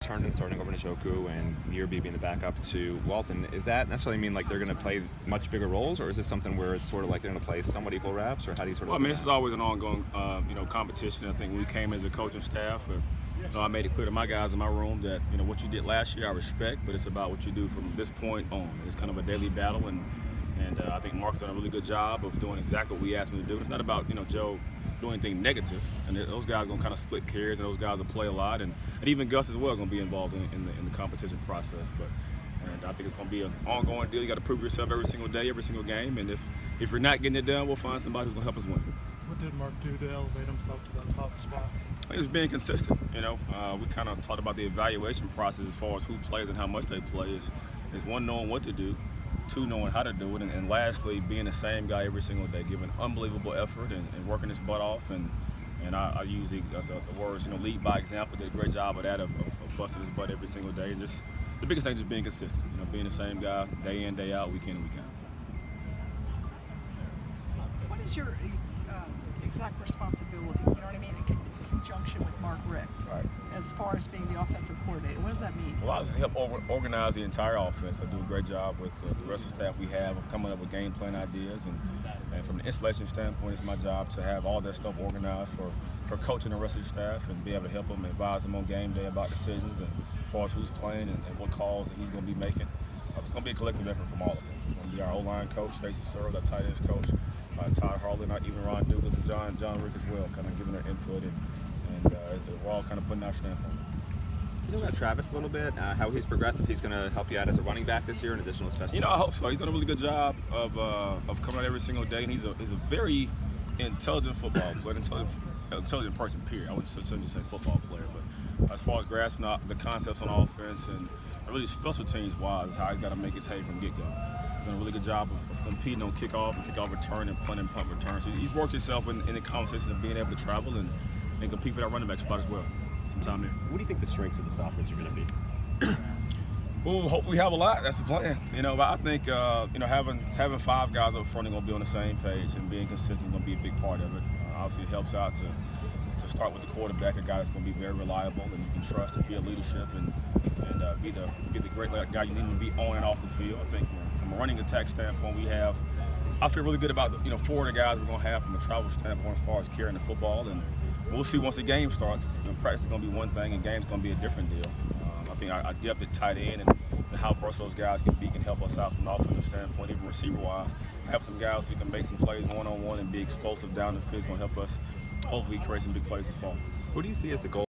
Herndon starting over Njoku and Nearby being the backup to Walton, does that necessarily mean like they're going to play much bigger roles, or is this something where it's sort of like they're going to play somewhat equal reps, or how do you sort of? Well, I mean, this is always an ongoing, competition. I think when we came as a coaching staff, I made it clear to my guys in my room that what you did last year I respect, but it's about what you do from this point on. It's kind of a daily battle, and I think Mark's done a really good job of doing exactly what we asked him to do. It's not about Joe doing anything negative, and those guys are going to kind of split carries, and those guys will play a lot, and even Gus as well going to be involved in the competition process. And I think it's going to be an ongoing deal. You got to prove yourself every single day, every single game, and if you're not getting it done, we'll find somebody who's going to help us win. What did Mark do to elevate himself to that top spot? I think it's being consistent. We kind of talked about the evaluation process as far as who plays and how much they play. Is one, knowing what to do, two, knowing how to do it, and lastly, being the same guy every single day, giving unbelievable effort and working his butt off. And I use the words, lead by example. Did a great job of that, of busting his butt every single day. And just the biggest thing, just being consistent. Being the same guy day in, day out, week in and week out. What is your exact responsibility? You know what I mean? In conjunction with Mark Richt, right, as far as being the offensive coordinator. What does that mean? Well, I obviously help organize the entire offense. I do a great job with the rest of the staff we have of coming up with game plan ideas, and from an installation standpoint, it's my job to have all that stuff organized for coaching the rest of the staff and be able to help them, advise them on game day about decisions and as far as who's playing and what calls that he's going to be making. It's going to be a collective effort from all of us. It's going to be our O-line coach, Stacey Searles, our tight ends coach, Todd Harley, and even Ron Douglas and John Rick as well, kind of giving their input, and we're all kind of putting our stamp on it. Can you talk about Travis a little bit, how he's progressed, if he's going to help you out as a running back this year, in additional special? I hope so. He's done a really good job of coming out every single day, and he's a very intelligent football player, intelligent person, period. I wouldn't just say football player, but as far as grasping the concepts on offense and really special teams wise, how he's got to make his hay from get-go. He's done a really good job of competing on kickoff and kickoff return and punt return. So he's worked himself in the conversation of being able to travel and compete for that running back spot as well. Sometime here. What do you think the strengths of this offense are going to be? Well, hope we have a lot. That's the plan. But I think having five guys up front are going to be on the same page, and being consistent is going to be a big part of it. Obviously, it helps out to start with the quarterback, a guy that's going to be very reliable and you can trust and be a leadership and be the great guy you need to be on and off the field. I think from a running attack standpoint, I feel really good about four of the guys we're going to have from a travel standpoint as far as carrying the football, and we'll see once the game starts. Practice is going to be one thing, and game's going to be a different deal. I think our depth at tight end and how versatile those guys can be can help us out from an offensive standpoint, even receiver-wise. Have some guys who can make some plays one-on-one and be explosive down the field is going to help us hopefully create some big plays this fall. Who do you see as the goal